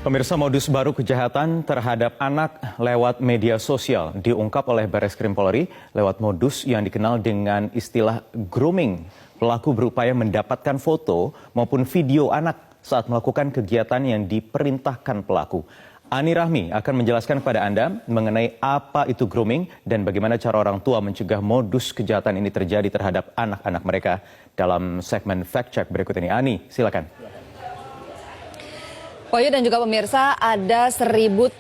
Pemirsa, modus baru kejahatan terhadap anak lewat media sosial diungkap oleh Bareskrim Polri lewat modus yang dikenal dengan istilah grooming. Pelaku berupaya mendapatkan foto maupun video anak saat melakukan kegiatan yang diperintahkan pelaku. Ani Rahmi akan menjelaskan kepada Anda mengenai apa itu grooming dan bagaimana cara orang tua mencegah modus kejahatan ini terjadi terhadap anak-anak mereka. Dalam segmen Fact Check berikut ini, Ani, silakan. Poyo dan juga pemirsa, ada 1.300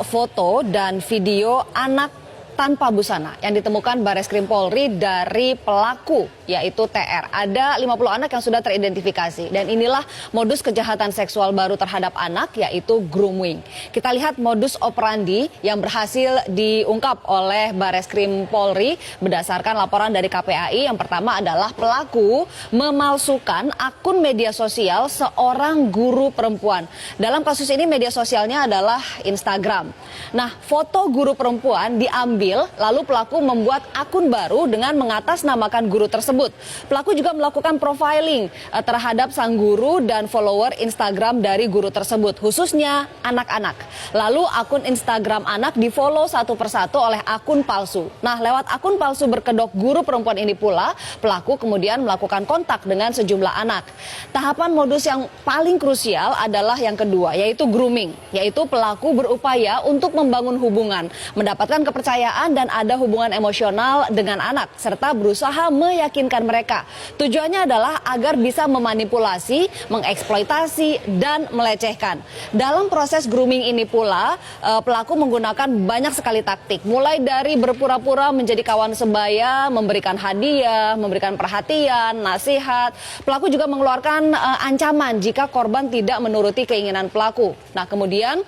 foto dan video anak tanpa busana yang ditemukan Bareskrim Polri dari pelaku, yaitu TR. Ada 50 anak yang sudah teridentifikasi dan inilah modus kejahatan seksual baru terhadap anak, yaitu grooming. Kita lihat modus operandi yang berhasil diungkap oleh Bareskrim Polri berdasarkan laporan dari KPAI. Yang pertama adalah pelaku memalsukan akun media sosial seorang guru perempuan. Dalam kasus ini media sosialnya adalah Instagram. Nah, foto guru perempuan diambil lalu pelaku membuat akun baru dengan mengatasnamakan guru tersebut. Pelaku juga melakukan profiling terhadap sang guru dan follower Instagram dari guru tersebut, khususnya anak-anak. Lalu akun Instagram anak di-follow satu persatu oleh akun palsu. Nah, lewat akun palsu berkedok guru perempuan ini pula, pelaku kemudian melakukan kontak dengan sejumlah anak. Tahapan modus yang paling krusial adalah yang kedua, yaitu grooming, yaitu pelaku berupaya untuk membangun hubungan, mendapatkan kepercayaan dan ada hubungan emosional dengan anak, serta berusaha meyakinkan mereka. Tujuannya adalah agar bisa memanipulasi, mengeksploitasi, dan melecehkan. Dalam proses grooming ini pula, pelaku menggunakan banyak sekali taktik, mulai dari berpura-pura menjadi kawan sebaya, memberikan hadiah, memberikan perhatian, nasihat. Pelaku juga mengeluarkan ancaman jika korban tidak menuruti keinginan pelaku. Nah, kemudian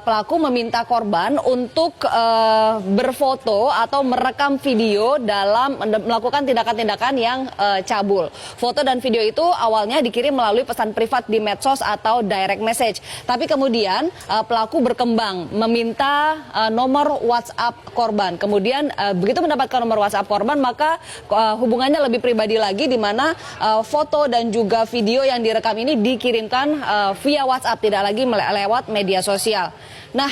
pelaku meminta korban untuk berfoto atau merekam video dalam melakukan tindakan-tindakan yang cabul. Foto dan video itu awalnya dikirim melalui pesan privat di medsos atau direct message. Tapi kemudian pelaku berkembang meminta nomor WhatsApp korban. Kemudian begitu mendapatkan nomor WhatsApp korban, maka hubungannya lebih pribadi lagi, di mana foto dan juga video yang direkam ini dikirimkan via WhatsApp, tidak lagi lewat media sosial. Nah,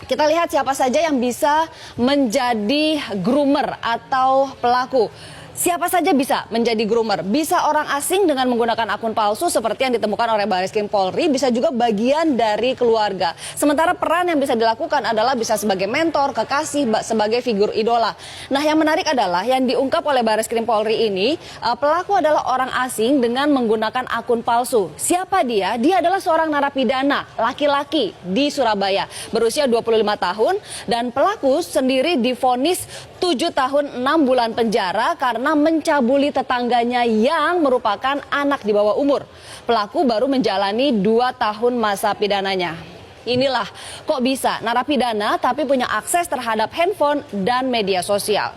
kita lihat siapa saja yang bisa menjadi groomer atau pelaku. Siapa saja bisa menjadi groomer. Bisa orang asing dengan menggunakan akun palsu seperti yang ditemukan oleh Bareskrim Polri, bisa juga bagian dari keluarga. Sementara peran yang bisa dilakukan adalah bisa sebagai mentor, kekasih, sebagai figur idola. Nah, yang menarik adalah yang diungkap oleh Bareskrim Polri ini, pelaku adalah orang asing dengan menggunakan akun palsu. Siapa dia? Dia adalah seorang narapidana laki-laki di Surabaya, berusia 25 tahun, dan pelaku sendiri divonis 7 tahun 6 bulan penjara karena mencabuli tetangganya yang merupakan anak di bawah umur. Pelaku baru menjalani 2 tahun masa pidananya. Inilah kok bisa narapidana tapi punya akses terhadap handphone dan media sosial.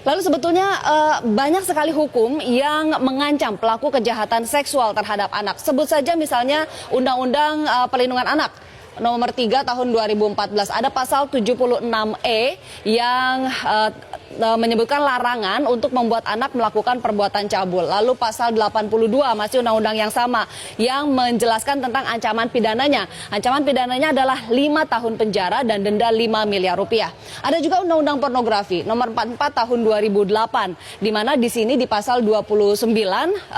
Lalu sebetulnya banyak sekali hukum yang mengancam pelaku kejahatan seksual terhadap anak. Sebut saja misalnya Undang-Undang Perlindungan Anak nomor 3 tahun 2014, ada pasal 76E yang menyebutkan larangan untuk membuat anak melakukan perbuatan cabul. Lalu pasal 82 masih undang-undang yang sama yang menjelaskan tentang ancaman pidananya. Ancaman pidananya adalah 5 tahun penjara dan denda 5 miliar rupiah. Ada juga undang-undang pornografi nomor 44 tahun 2008, di mana di sini di pasal 29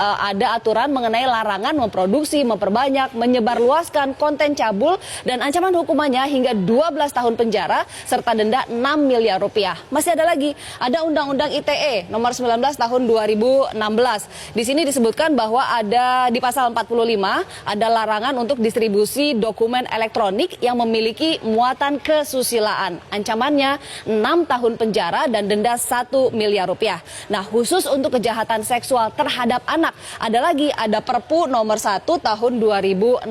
ada aturan mengenai larangan memproduksi, memperbanyak, menyebarluaskan konten cabul dan ancaman hukumannya hingga 12 tahun penjara serta denda 6 miliar rupiah. Masih ada lagi, ada Undang-Undang ITE nomor 19 tahun 2016. Di sini disebutkan bahwa ada di pasal 45 ada larangan untuk distribusi dokumen elektronik yang memiliki muatan kesusilaan. Ancamannya 6 tahun penjara dan denda 1 miliar rupiah. Nah, khusus untuk kejahatan seksual terhadap anak, ada Perpu nomor 1 tahun 2016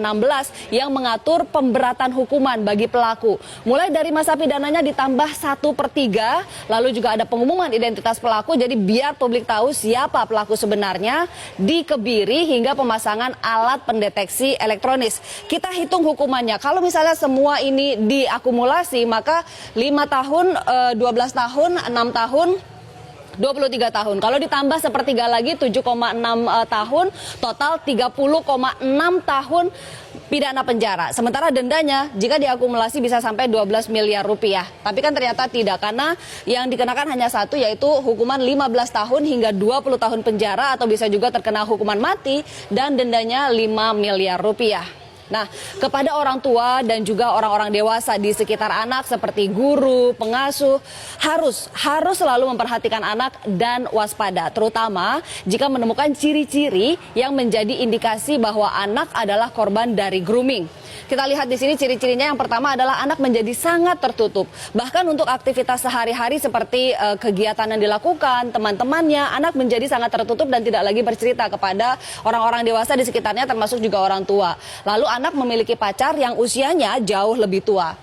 yang mengatur pemberatan hukuman bagi pelaku. Mulai dari masa pidananya ditambah 1/3, lalu juga ada pengumuman identitas pelaku, jadi biar publik tahu siapa pelaku sebenarnya, dikebiri hingga pemasangan alat pendeteksi elektronis. Kita hitung hukumannya, kalau misalnya semua ini diakumulasi, maka 5 tahun, 12 tahun, 6 tahun, 23 tahun. Kalau ditambah sepertiga lagi 7,6 tahun, total 30,6 tahun pidana penjara. Sementara dendanya jika diakumulasi bisa sampai 12 miliar rupiah. Tapi kan ternyata tidak, karena yang dikenakan hanya satu, yaitu hukuman 15 tahun hingga 20 tahun penjara, atau bisa juga terkena hukuman mati dan dendanya 5 miliar rupiah. Nah, kepada orang tua dan juga orang-orang dewasa di sekitar anak seperti guru, pengasuh, harus selalu memperhatikan anak dan waspada, terutama jika menemukan ciri-ciri yang menjadi indikasi bahwa anak adalah korban dari grooming. Kita lihat di sini ciri-cirinya. Yang pertama adalah anak menjadi sangat tertutup. Bahkan untuk aktivitas sehari-hari seperti kegiatan yang dilakukan, teman-temannya, anak menjadi sangat tertutup dan tidak lagi bercerita kepada orang-orang dewasa di sekitarnya, termasuk juga orang tua. Lalu anak memiliki pacar yang usianya jauh lebih tua.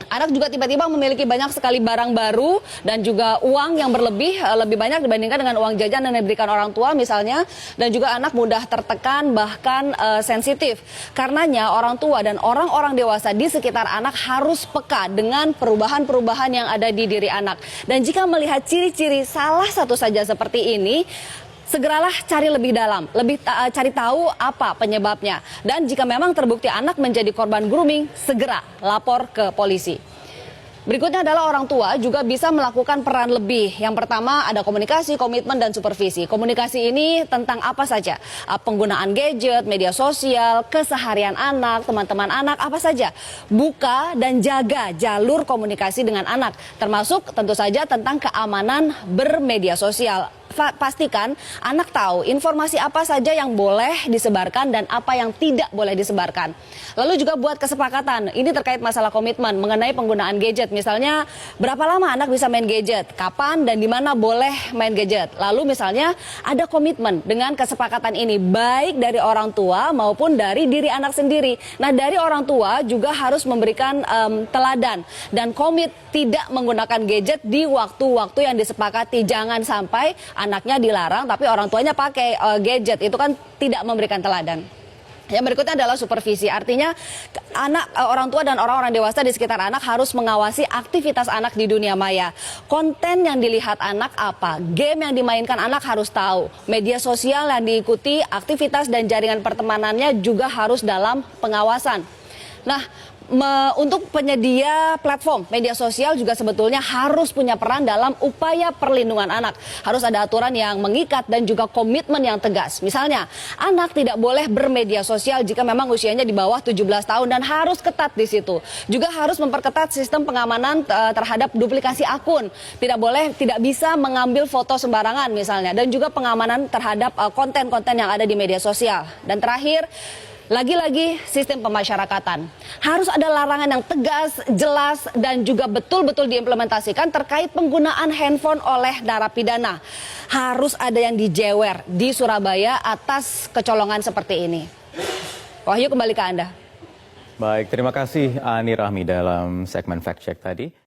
Anak juga tiba-tiba memiliki banyak sekali barang baru dan juga uang yang lebih banyak dibandingkan dengan uang jajan yang diberikan orang tua misalnya. Dan juga anak mudah tertekan, bahkan sensitif. Karenanya orang tua dan orang-orang dewasa di sekitar anak harus peka dengan perubahan-perubahan yang ada di diri anak. Dan jika melihat ciri-ciri salah satu saja seperti ini, segeralah cari lebih dalam, cari tahu apa penyebabnya. Dan jika memang terbukti anak menjadi korban grooming, segera lapor ke polisi. Berikutnya adalah orang tua juga bisa melakukan peran lebih. Yang pertama ada komunikasi, komitmen, dan supervisi. Komunikasi ini tentang apa saja? Penggunaan gadget, media sosial, keseharian anak, teman-teman anak, apa saja. Buka dan jaga jalur komunikasi dengan anak. Termasuk tentu saja tentang keamanan bermedia sosial. Pastikan anak tahu informasi apa saja yang boleh disebarkan dan apa yang tidak boleh disebarkan. Lalu juga buat kesepakatan, ini terkait masalah komitmen mengenai penggunaan gadget. Misalnya berapa lama anak bisa main gadget, kapan dan di mana boleh main gadget. Lalu misalnya ada komitmen dengan kesepakatan ini baik dari orang tua maupun dari diri anak sendiri. Nah, dari orang tua juga harus memberikan teladan dan komit tidak menggunakan gadget di waktu-waktu yang disepakati. Jangan sampai anaknya dilarang tapi orang tuanya pakai gadget, itu kan tidak memberikan teladan. Yang berikutnya adalah supervisi, artinya orang tua dan orang-orang dewasa di sekitar anak harus mengawasi aktivitas anak di dunia maya. Konten yang dilihat anak apa, game yang dimainkan anak harus tahu, media sosial yang diikuti, aktivitas dan jaringan pertemanannya juga harus dalam pengawasan. Nah, untuk penyedia platform media sosial juga sebetulnya harus punya peran dalam upaya perlindungan anak. Harus ada aturan yang mengikat dan juga komitmen yang tegas. Misalnya, anak tidak boleh bermedia sosial jika memang usianya di bawah 17 tahun dan harus ketat di situ. Juga harus memperketat sistem pengamanan terhadap duplikasi akun. Tidak bisa mengambil foto sembarangan misalnya, dan juga pengamanan terhadap konten-konten yang ada di media sosial. Dan terakhir, lagi-lagi sistem pemasyarakatan. Harus ada larangan yang tegas, jelas, dan juga betul-betul diimplementasikan terkait penggunaan handphone oleh narapidana. Harus ada yang dijewer di Surabaya atas kecolongan seperti ini. Wahyu, kembali ke Anda. Baik, terima kasih Ani Rahmi dalam segmen Fact Check tadi.